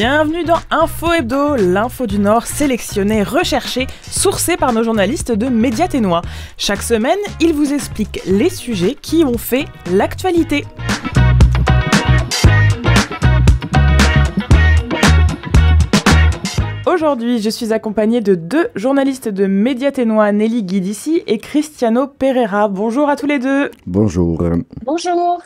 Bienvenue dans Info Hebdo, l'info du Nord sélectionnée, recherchée, sourcée par nos journalistes de Médias Ténois. Chaque semaine, ils vous expliquent les sujets qui ont fait l'actualité. Aujourd'hui, je suis accompagnée de deux journalistes de Médias Ténois, Nelly Guidici et Cristiano Pereira. Bonjour à tous les deux. Bonjour. Bonjour.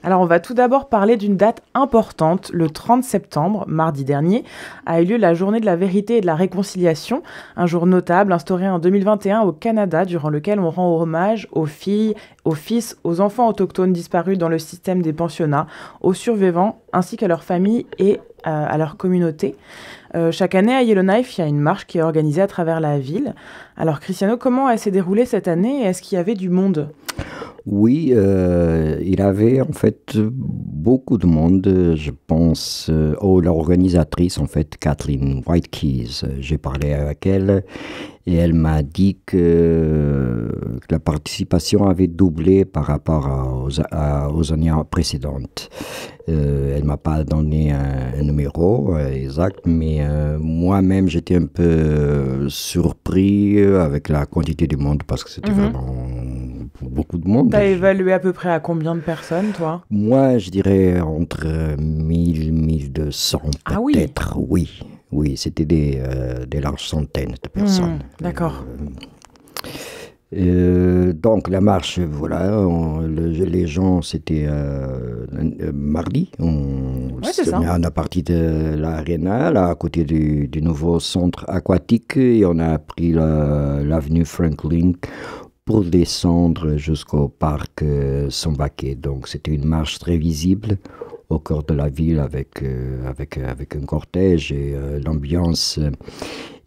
Alors, on va tout d'abord parler d'une date importante. Le 30 septembre, mardi dernier, a eu lieu la Journée de la vérité et de la réconciliation, un jour notable instauré en 2021 au Canada, durant lequel on rend hommage aux filles, aux fils, aux enfants autochtones disparus dans le système des pensionnats, aux survivants, ainsi qu'à leurs familles et à leur communauté. Chaque année, à Yellowknife, il y a une marche qui est organisée à travers la ville. Alors, Cristiano, comment elle s'est déroulée cette année et est-ce qu'il y avait du monde ? Oui, il y avait en fait beaucoup de monde. Je pense l'organisatrice, en fait, Kathleen White-Keys. J'ai parlé avec elle et elle m'a dit que la participation avait doublé par rapport aux années précédentes. Elle ne m'a pas donné un numéro exact, mais moi-même j'étais un peu surpris avec la quantité du monde parce que c'était vraiment beaucoup de monde. T'as évalué à peu près à combien de personnes, toi ? Moi, je dirais entre 1000, 1200 peut-être, oui. Oui, c'était des larges centaines de personnes. D'accord. Donc la marche, voilà, les gens, c'était mardi, on a parti de l'aréna, là, à côté du nouveau centre aquatique, et on a pris l'avenue Franklin pour descendre jusqu'au parc Sambaquet. Donc c'était une marche très visible au cœur de la ville avec un cortège et l'ambiance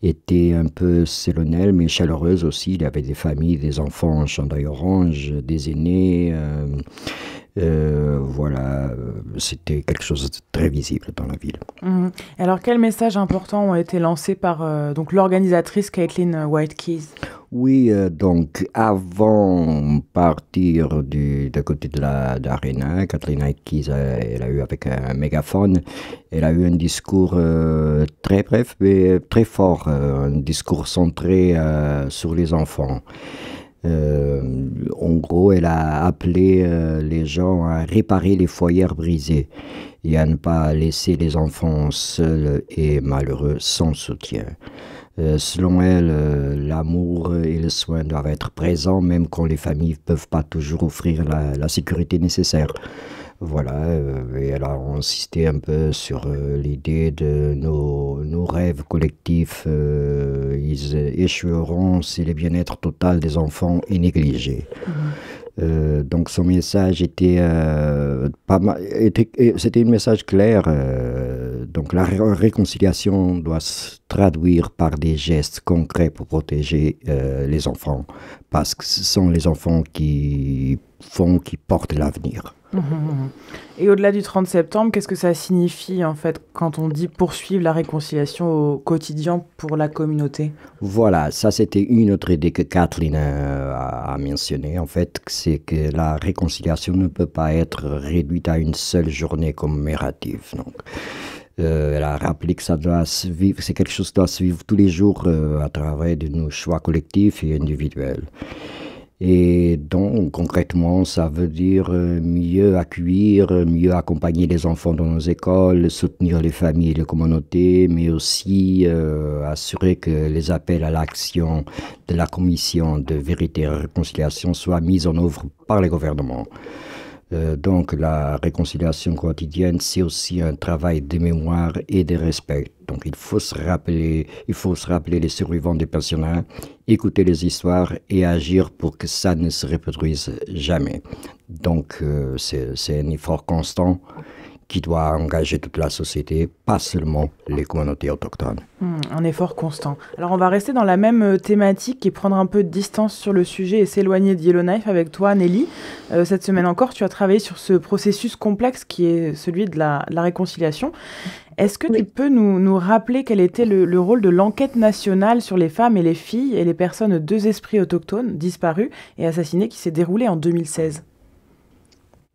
était un peu solennelle mais chaleureuse aussi. Il y avait des familles, des enfants en chandail orange, des aînés. Voilà, c'était quelque chose de très visible dans la ville. Alors, quels messages importants ont été lancés par donc l'organisatrice Kathleen White-Keys ? Oui, donc avant de partir du côté de l'aréna, Kathleen White-Keys, elle a eu avec un mégaphone, elle a eu un discours très bref mais très fort, un discours centré sur les enfants. En gros, elle a appelé les gens à réparer les foyers brisés et à ne pas laisser les enfants seuls et malheureux sans soutien. Selon elle, l'amour et le soin doivent être présents même quand les familles ne peuvent pas toujours offrir la sécurité nécessaire. Voilà, et elle a insisté un peu sur l'idée de nos rêves collectifs, ils échoueront si le bien-être total des enfants est négligé. Donc son message était c'était un message clair. Donc la réconciliation doit se traduire par des gestes concrets pour protéger les enfants, parce que ce sont les enfants qui portent l'avenir. Et au-delà du 30 septembre, qu'est-ce que ça signifie en fait quand on dit poursuivre la réconciliation au quotidien pour la communauté ? Voilà, ça c'était une autre idée que Kathleen a mentionnée en fait, c'est que la réconciliation ne peut pas être réduite à une seule journée commémorative. Donc, elle a rappelé que ça doit se vivre, c'est quelque chose qui doit se vivre tous les jours à travers de nos choix collectifs et individuels. Et donc, concrètement, ça veut dire mieux accueillir, mieux accompagner les enfants dans nos écoles, soutenir les familles et les communautés, mais aussi assurer que les appels à l'action de la Commission de vérité et réconciliation soient mis en œuvre par les gouvernements. Donc, la réconciliation quotidienne, c'est aussi un travail de mémoire et de respect. Donc, il faut se rappeler les survivants des pensionnats, écouter les histoires et agir pour que ça ne se reproduise jamais. Donc, c'est un effort constant qui doit engager toute la société, pas seulement les communautés autochtones. Un effort constant. Alors on va rester dans la même thématique et prendre un peu de distance sur le sujet et s'éloigner de Yellowknife avec toi, Nelly. Cette semaine encore, tu as travaillé sur ce processus complexe qui est celui de la réconciliation. Est-ce que tu peux nous rappeler quel était le rôle de l'enquête nationale sur les femmes et les filles et les personnes deux esprits autochtones disparus et assassinés qui s'est déroulée en 2016 ?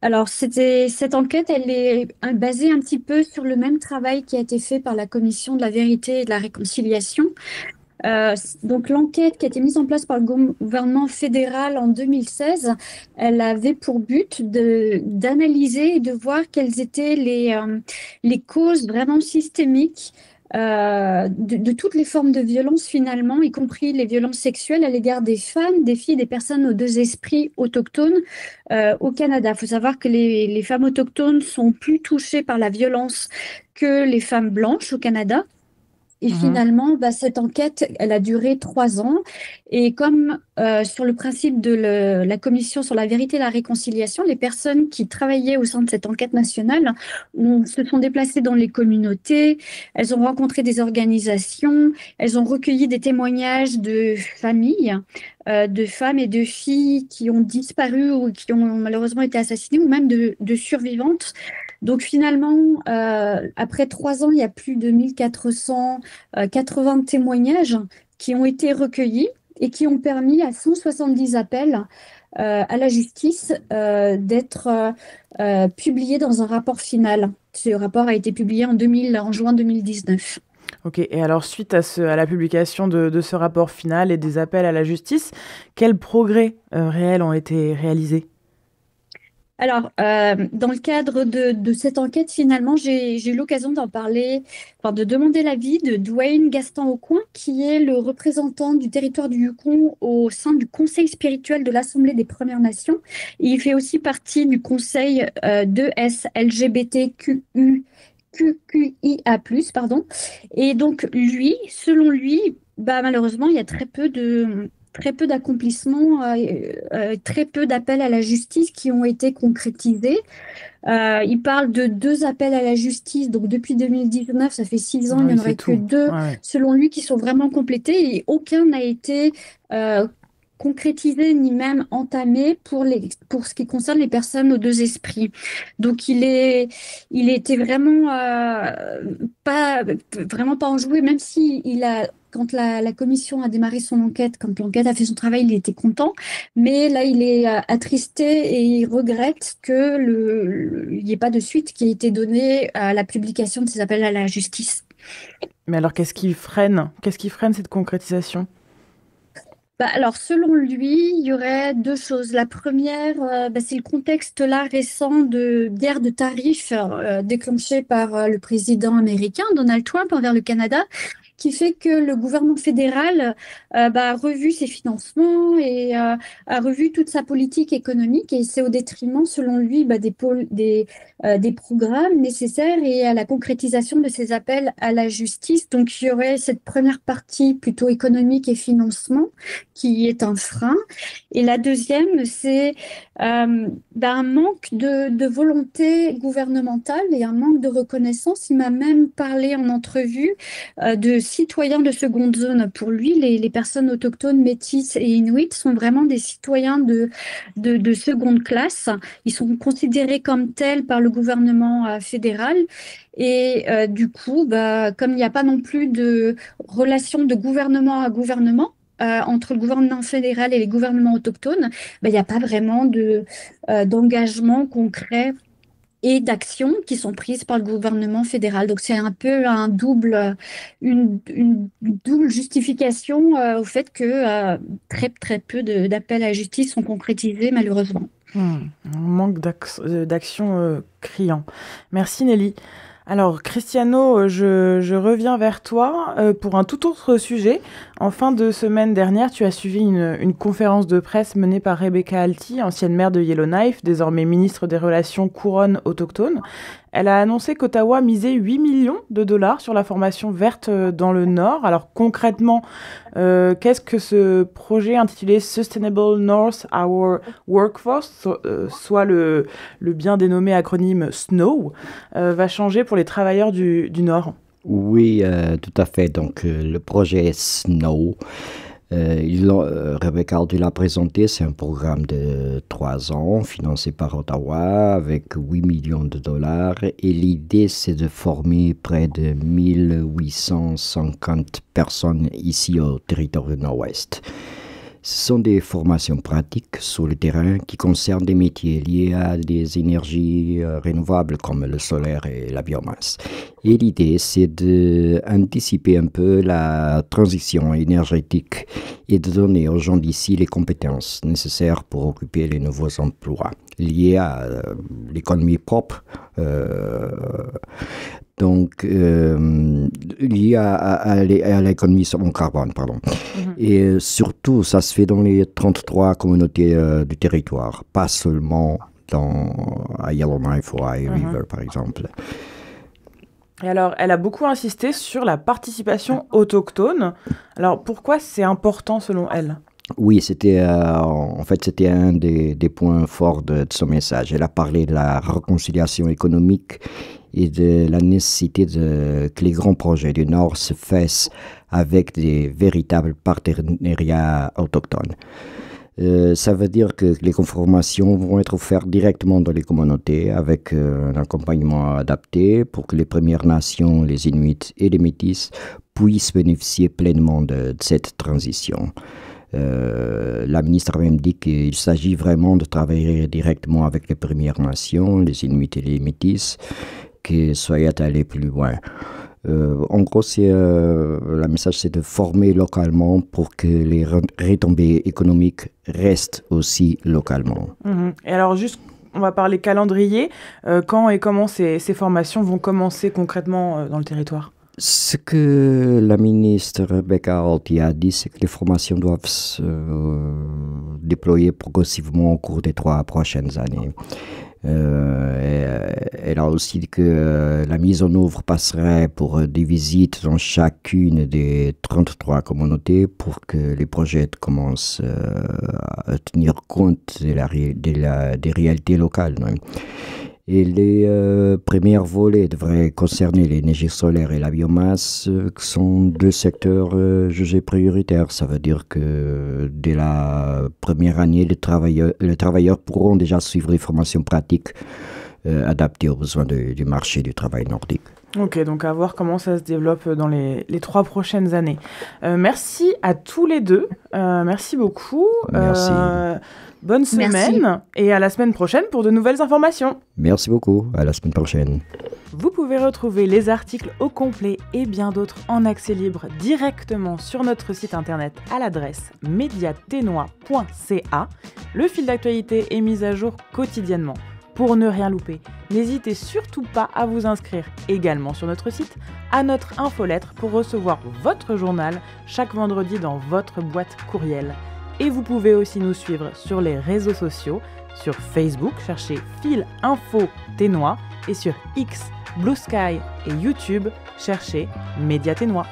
Alors, cette enquête, elle est basée un petit peu sur le même travail qui a été fait par la Commission de la vérité et de la réconciliation. Donc, l'enquête qui a été mise en place par le gouvernement fédéral en 2016, elle avait pour but d'analyser et de voir quelles étaient les causes vraiment systémiques de toutes les formes de violence finalement, y compris les violences sexuelles à l'égard des femmes, des filles, des personnes aux deux esprits autochtones au Canada. Il faut savoir que les femmes autochtones sont plus touchées par la violence que les femmes blanches au Canada. Et Mhm. finalement, cette enquête, elle a duré 3 ans. Et comme sur le principe de la Commission sur la vérité et la réconciliation, les personnes qui travaillaient au sein de cette enquête nationale se sont déplacées dans les communautés, elles ont rencontré des organisations, elles ont recueilli des témoignages de familles, de femmes et de filles qui ont disparu ou qui ont malheureusement été assassinées, ou même de survivantes. Donc finalement, après 3 ans, il y a plus de 1400 80 témoignages qui ont été recueillis et qui ont permis à 170 appels à la justice d'être publiés dans un rapport final. Ce rapport a été publié en juin 2019. Ok, et alors suite à la publication de ce rapport final et des appels à la justice, quels progrès réels ont été réalisés? Alors, dans le cadre de cette enquête, finalement, j'ai eu l'occasion d'en parler, enfin, de demander l'avis de Dwayne Gaston-Aucoin, qui est le représentant du territoire du Yukon au sein du Conseil spirituel de l'Assemblée des Premières Nations. Et il fait aussi partie du Conseil d'ES LGBTQU. QQIA+, pardon. Et donc, lui, selon lui, malheureusement, il y a très peu d'accomplissements, très peu d'appels à la justice qui ont été concrétisés. Il parle de 2 appels à la justice, donc depuis 2019, ça fait 6 ans, il Ah n'y oui, en c'est aurait que tout. 2, Ouais, ouais. selon lui, qui sont vraiment complétés et aucun n'a été concrétisé ni même entamé pour ce qui concerne les personnes aux deux esprits. Donc il était vraiment pas enjoué, même si quand la commission a démarré son enquête, quand l'enquête a fait son travail, il était content. Mais là, il est attristé et il regrette que il n'y ait pas de suite qui ait été donnée à la publication de ces appels à la justice. Mais alors, qu'est-ce qui freine cette concrétisation? Alors, selon lui, il y aurait 2 choses. La première, c'est le contexte là récent de guerre de tarifs déclenchée par le président américain Donald Trump envers le Canada, qui fait que le gouvernement fédéral a revu ses financements et a revu toute sa politique économique. Et c'est au détriment, selon lui, des programmes nécessaires et à la concrétisation de ces appels à la justice. Donc, il y aurait cette première partie plutôt économique et financement qui est un frein. Et la deuxième, c'est un manque de volonté gouvernementale et un manque de reconnaissance. Il m'a même parlé en entrevue de citoyens de seconde zone. Pour lui, les personnes autochtones, métisses et inuits sont vraiment des citoyens de seconde classe. Ils sont considérés comme tels par le gouvernement fédéral. Et du coup, comme il n'y a pas non plus de relation de gouvernement à gouvernement, entre le gouvernement fédéral et les gouvernements autochtones, il n'y a pas vraiment d'engagement concret et d'actions qui sont prises par le gouvernement fédéral. Donc c'est un peu une double justification au fait que très très peu d'appels à la justice sont concrétisés malheureusement. Un manque d'action criant. Merci Nelly. Alors, Cristiano, je reviens vers toi pour un tout autre sujet. En fin de semaine dernière, tu as suivi une conférence de presse menée par Rebecca Alty, ancienne maire de Yellowknife, désormais ministre des Relations couronnes autochtones. Elle a annoncé qu'Ottawa misait 8 millions de dollars sur la formation verte dans le Nord. Alors concrètement, qu'est-ce que ce projet intitulé Sustainable North Our Workforce, soit le bien dénommé acronyme SNOW, va changer pour les travailleurs du Nord? Oui, tout à fait. Donc, le projet SNOW, Rebecca Aldi l'a présenté, c'est un programme de 3 ans financé par Ottawa avec 8 millions de dollars. Et l'idée, c'est de former près de 1850 personnes ici au territoire du Nord-Ouest. Ce sont des formations pratiques sur le terrain qui concernent des métiers liés à des énergies renouvelables comme le solaire et la biomasse. Et l'idée, c'est d'anticiper un peu la transition énergétique et de donner aux gens d'ici les compétences nécessaires pour occuper les nouveaux emplois liés à l'économie propre. Donc, lié à l'économie en carbone, pardon. Et surtout, ça se fait dans les 33 communautés du territoire, pas seulement à Yellowknife ou à Erie River, par exemple. Et alors, elle a beaucoup insisté sur la participation autochtone. Alors, pourquoi c'est important selon elle ? Oui, c'était en fait c'était un des points forts de son message. Elle a parlé de la réconciliation économique et de la nécessité que les grands projets du Nord se fassent avec des véritables partenariats autochtones. Ça veut dire que les conformations vont être offertes directement dans les communautés avec un accompagnement adapté pour que les Premières Nations, les Inuits et les Métis puissent bénéficier pleinement de cette transition. La ministre a même dit qu'il s'agit vraiment de travailler directement avec les Premières Nations, les Inuits et les Métis, qui soient allés plus loin. En gros, le message, c'est de former localement pour que les retombées économiques restent aussi localement. Et alors, juste, on va parler calendrier. Quand et comment ces formations vont commencer concrètement dans le territoire ? Ce que la ministre Rebecca Alty a dit, c'est que les formations doivent se déployer progressivement au cours des 3 prochaines années. Elle a aussi dit que la mise en œuvre passerait pour des visites dans chacune des 33 communautés pour que les projets commencent à tenir compte des réalités locales. Et les premiers volets devraient concerner l'énergie solaire et la biomasse, qui sont 2 secteurs jugés prioritaires. Ça veut dire que dès la première année, les travailleurs pourront déjà suivre les formations pratiques adaptées aux besoins du marché du travail nordique. Ok, donc à voir comment ça se développe dans les 3 prochaines années. Merci à tous les deux. Merci beaucoup. Merci. Bonne semaine et à la semaine prochaine pour de nouvelles informations. Merci beaucoup. À la semaine prochaine. Vous pouvez retrouver les articles au complet et bien d'autres en accès libre directement sur notre site internet à l'adresse mediatenois.ca. Le fil d'actualité est mis à jour quotidiennement. Pour ne rien louper, n'hésitez surtout pas à vous inscrire également sur notre site à notre infolettre pour recevoir votre journal chaque vendredi dans votre boîte courriel. Et vous pouvez aussi nous suivre sur les réseaux sociaux, sur Facebook, cherchez Fil Info Ténois et sur X, Blue Sky et YouTube, cherchez Média Ténois.